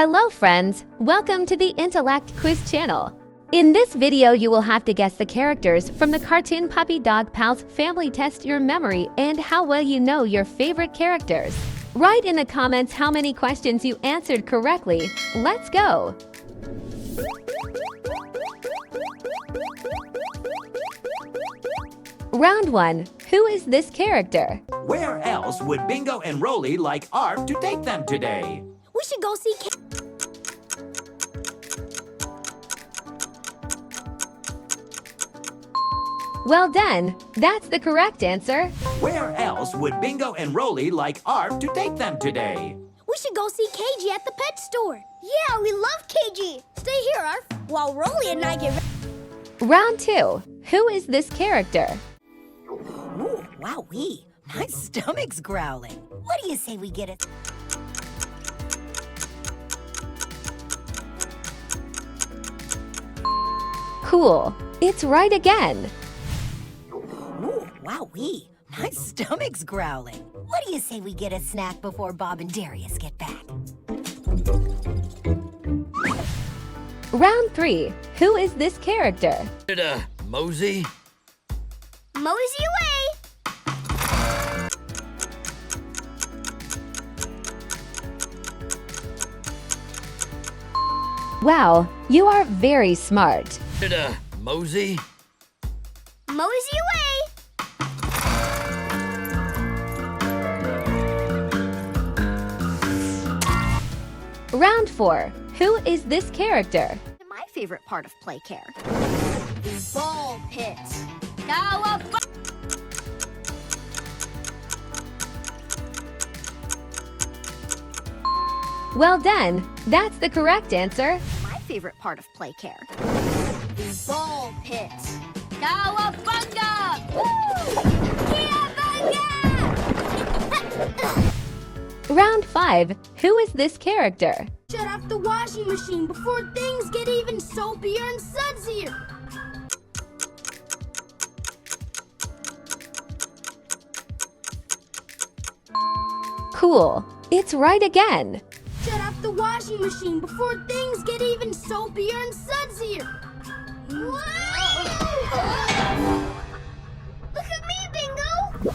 Hello friends, welcome to the Intellect Quiz channel. In this video, you will have to guess the characters from the cartoon Puppy Dog Pals family. Test your memory and how well you know your favorite characters. Write in the comments how many questions you answered correctly. Let's go! Round 1. Who is this character? Where else would Bingo and Rolly like Arf to take them today? We should go see Well done! That's the correct answer. Where else would Bingo and Rolly like Arf to take them today? We should go see KG at the pet store. Yeah, we love KG. Stay here, Arf, while Rolly and I get ready. Round 2. Who is this character? Ooh, wowee. My stomach's growling. What do you say we get it? Cool! It's right again. Ooh, wowee. My stomach's growling. What do you say we get a snack before Bob and Darius get back? Round 3. Who is this character? Mosey? Mosey away! Wow, you are very smart. Mosey? Mosey away! Round 4. Who is this character? My favorite part of play care. Ball pit. Cowabunga! Well done! That's the correct answer. My favorite part of play care. Ball pit. Cowabunga! Woo! Cowabunga! Round 5. Who is this character? Shut off the washing machine before things get even soapier and sudsier. Cool! It's right again. Shut off the washing machine before things get even soapier and sudsier. Look at me, Bingo!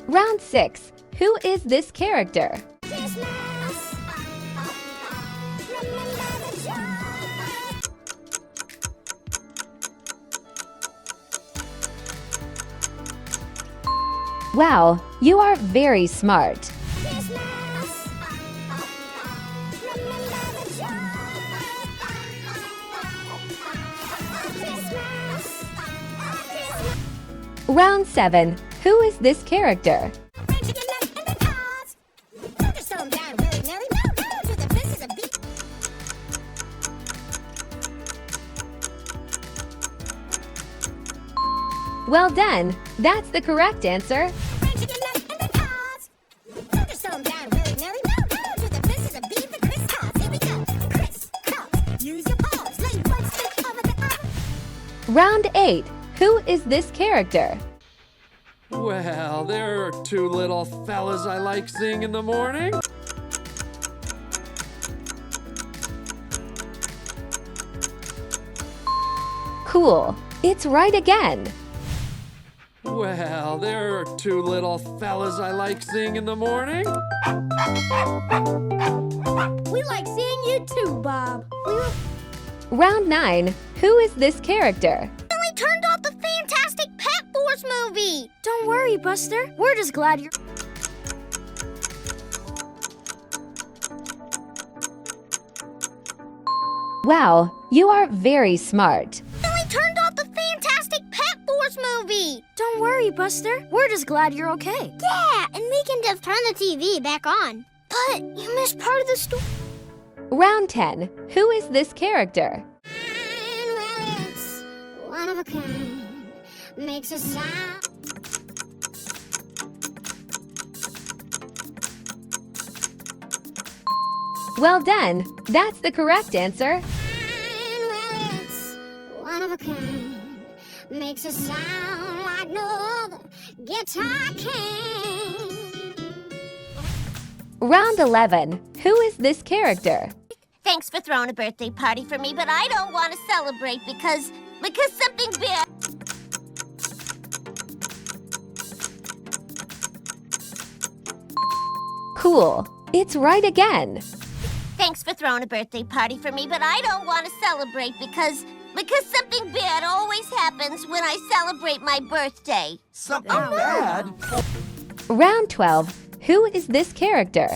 Round 6. Who is this character? Christmas! Remember the joy! Wow, you are very smart. Christmas! Remember the joy! Christmas! Round 7. Who is this character? Well done! That's the correct answer. Round 8. Who is this character? Well, there are two little fellas I like seeing in the morning. Cool! It's right again. Well, there are two little fellas I like seeing in the morning. We like seeing you too, Bob. Round 9. Who is this character? We turned off the Fantastic Pet Force movie. Don't worry, Buster. We're just glad you're... Wow, you are very smart. We turned off the Fantastic Pet Force movie. Don't worry, Buster. We're just glad you're okay. Yeah, and we can just turn the TV back on. But you missed part of the story. Round 10. Who is this character? Well, it's one of a kind. Makes a sound. Well done! That's the correct answer. Well, it's one of a kind. Makes a sound like no other guitar can. Round 11. Who is this character? Thanks for throwing a birthday party for me, but I don't want to celebrate because something bad. Cool. It's right again. Thanks for throwing a birthday party for me, but I don't want to celebrate because something bad always happens when I celebrate my birthday. Something bad? Round 12. Who is this character?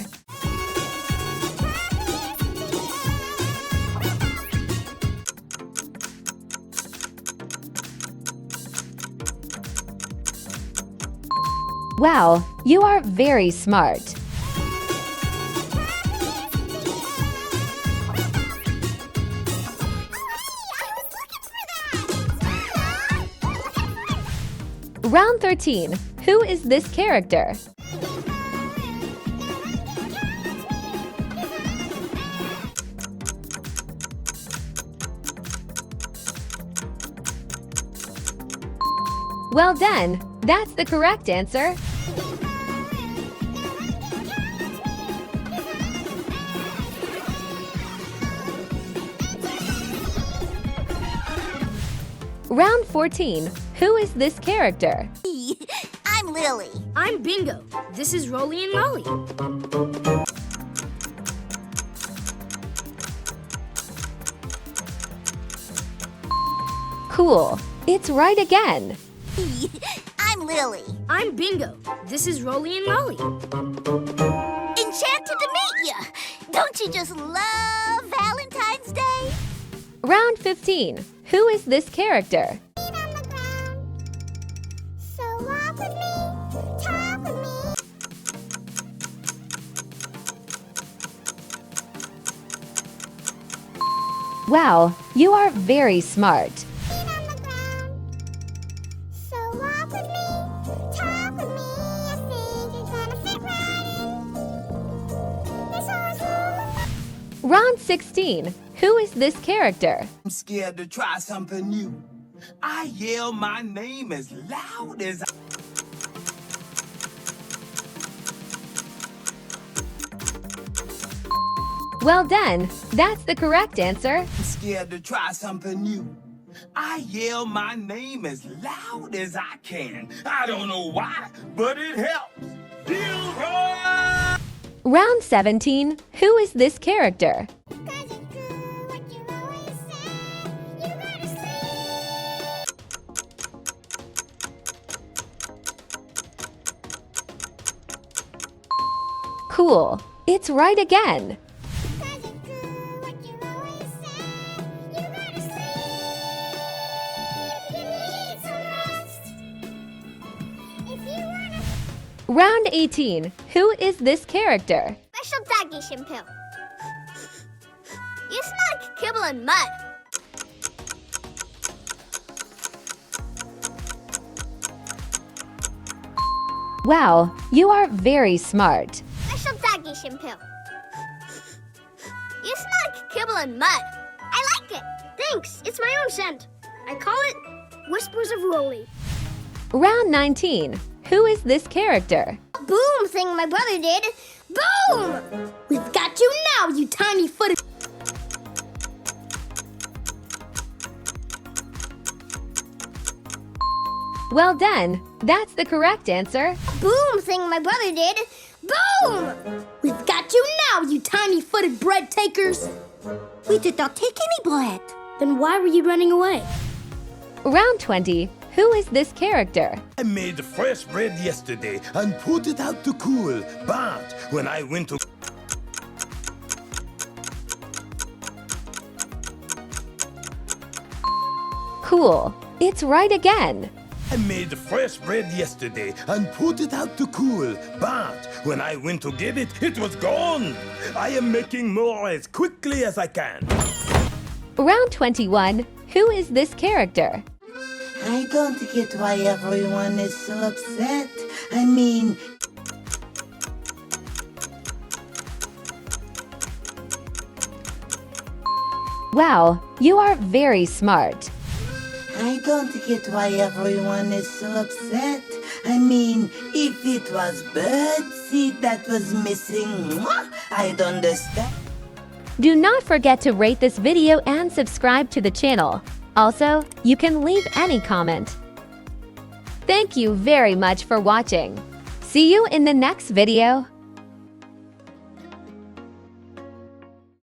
Wow, you are very smart. Round 13. Who is this character? Well done. That's the correct answer. Round 14. Who is this character? I'm Lily. I'm Bingo. This is Rolly and Molly. Cool. It's right again. I'm Lily. I'm Bingo. This is Rolly and Molly. Enchanted to meet you. Don't you just love Valentine's Day? Round 15. Who is this character? Wow, you are very smart. Round 16. Who is this character? I'm scared to try something new. I yell my name as loud as I... Well done. That's the correct answer. I'm scared to try something new. I yell my name as loud as I can. I don't know why, but it helps. Gilroy! Round 17. Who is this character? Cool. It's right again. Round 18. Who is this character? Special doggy shampoo. You smell like kibble and mud. Wow, you are very smart. Special doggy shampoo. You smell like kibble and mud. I like it. Thanks. It's my own scent. I call it Whispers of Rolly. Round 19. Who is this character? Boom thing my brother did. Boom! We've got you now, you tiny footed. Well done. That's the correct answer. Boom thing my brother did. Boom! We've got you now, you tiny footed bread takers. We did not take any bread. Then why were you running away? Round 20. Who is this character? I made fresh bread yesterday and put it out to cool. But when I went to... Cool. It's right again. I made fresh bread yesterday and put it out to cool. But when I went to get it, it was gone. I am making more as quickly as I can. Round 21. Who is this character? I don't get why everyone is so upset. I mean... Wow, you are very smart. I don't get why everyone is so upset. I mean, if it was birdseed that was missing, I don't understand. Do not forget to rate this video and subscribe to the channel. Also, you can leave any comment. Thank you very much for watching. See you in the next video.